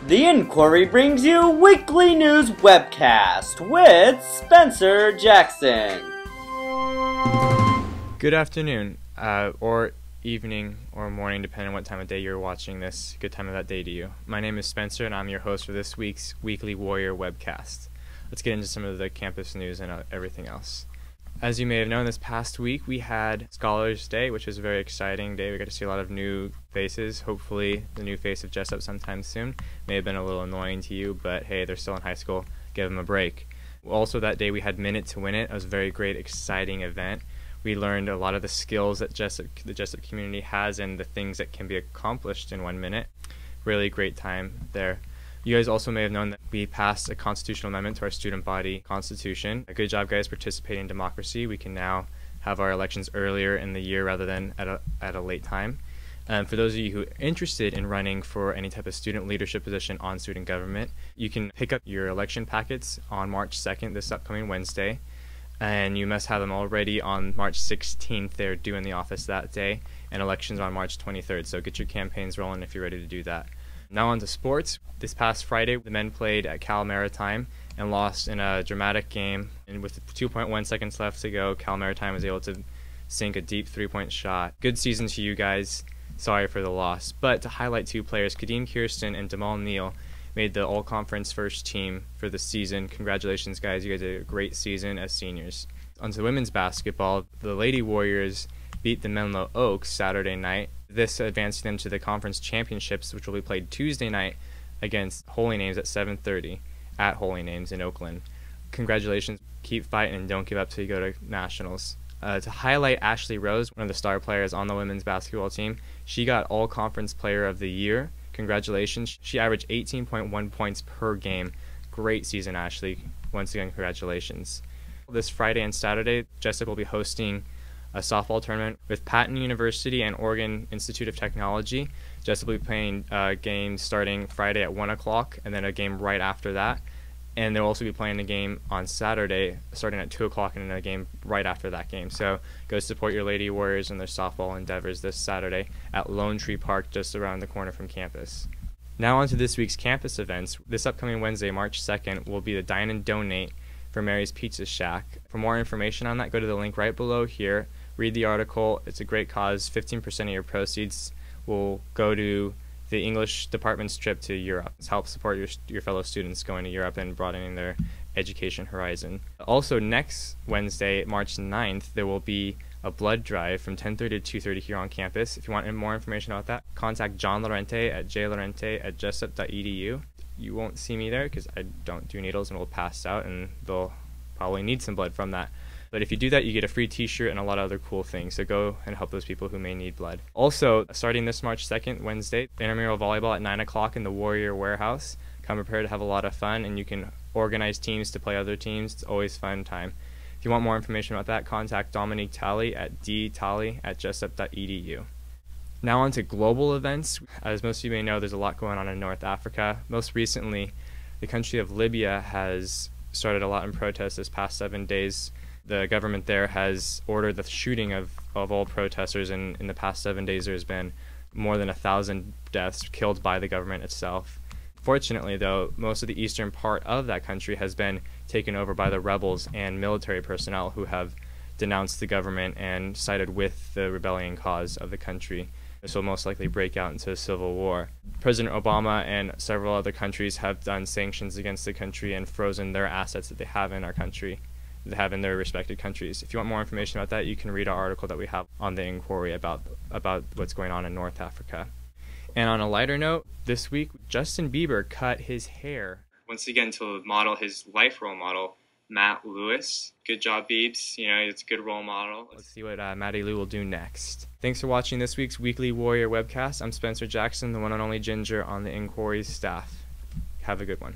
The Inquiry brings you weekly news webcast with Spencer Jackson. Good afternoon, or evening, or morning, depending on what time of day you're watching this. Good time of that day to you. My name is Spencer, and I'm your host for this week's Weekly Warrior webcast. Let's get into some of the campus news and everything else. As you may have known, this past week we had Scholars Day, which was a very exciting day. We got to see a lot of new faces. Hopefully the new face of Jessup sometime soon. May have been a little annoying to you, but hey, they're still in high school. Give them a break. Also that day we had Minute to Win It. It was a very great, exciting event. We learned a lot of the skills that the Jessup community has and the things that can be accomplished in 1 minute. Really great time there. You guys also may have known that we passed a constitutional amendment to our student body constitution. A good job, guys, participating in democracy. We can now have our elections earlier in the year rather than at a late time. For those of you who are interested in running for any type of student leadership position on student government, you can pick up your election packets on March 2nd, this upcoming Wednesday. And you must have them already on March 16th. They're due in the office that day, and elections on March 23rd. So get your campaigns rolling if you're ready to do that. Now on to sports. This past Friday, the men played at Cal Maritime and lost in a dramatic game. And with 2.1 seconds left to go, Cal Maritime was able to sink a deep three-point shot. Good season to you guys. Sorry for the loss. But to highlight two players, Kadeem Kirsten and Damal Neal made the all-conference first team for the season. Congratulations, guys. You guys did a great season as seniors. On to women's basketball, the Lady Warriors beat the Menlo Oaks Saturday night. This advanced them to the conference championships, which will be played Tuesday night against Holy Names at 7:30 at Holy Names in Oakland. Congratulations. Keep fighting and don't give up till you go to nationals. To highlight Ashley Rose, one of the star players on the women's basketball team, she got All-Conference Player of the Year. Congratulations. She averaged 18.1 points per game. Great season, Ashley. Once again, congratulations. This Friday and Saturday, Jessup will be hosting a softball tournament with Patton University and Oregon Institute of Technology. Jessup will be playing games starting Friday at 1 o'clock and then a game right after that. And they'll also be playing a game on Saturday starting at 2 o'clock and then a game right after that game. So go support your Lady Warriors and their softball endeavors this Saturday at Lone Tree Park just around the corner from campus. Now on to this week's campus events. This upcoming Wednesday, March 2nd, will be the Dine and Donate for Mary's Pizza Shack. For more information on that, go to the link right below here. Read the article. It's a great cause. 15% of your proceeds will go to the English department's trip to Europe. It's help support your fellow students going to Europe and broadening their education horizon. Also, next Wednesday, March 9th, there will be a blood drive from 10:30 to 2:30 here on campus. If you want more information about that, contact John Lorente at jlorente@jessup.edu. You won't see me there because I don't do needles and will pass out, and they'll probably need some blood from that. But if you do that, you get a free t-shirt and a lot of other cool things. So go and help those people who may need blood. Also, starting this March 2nd, Wednesday, intramural volleyball at 9 o'clock in the Warrior Warehouse. Come prepared to have a lot of fun, and you can organize teams to play other teams. It's always fun time. If you want more information about that, contact Dominique Talley at dtalley@jessup.edu. Now on to global events. As most of you may know, there's a lot going on in North Africa. Most recently, the country of Libya has started a lot in protests this past 7 days. The government there has ordered the shooting of all protesters, and in the past 7 days there's been more than 1,000 deaths killed by the government itself. Fortunately, though, most of the eastern part of that country has been taken over by the rebels and military personnel who have denounced the government and sided with the rebellion cause of the country. This will most likely break out into a civil war. President Obama and several other countries have done sanctions against the country and frozen their assets that they have in our country, they have in their respective countries. If you want more information about that, you can read our article that we have on the Inquiry about what's going on in North Africa. And on a lighter note, this week, Justin Bieber cut his hair. Once again, to model his life role model, Matt Lewis. Good job, Biebs. You know, it's a good role model. Let's see what Matty Lou will do next. Thanks for watching this week's Weekly Warrior webcast. I'm Spencer Jackson, the one and only Ginger on the Inquiry staff. Have a good one.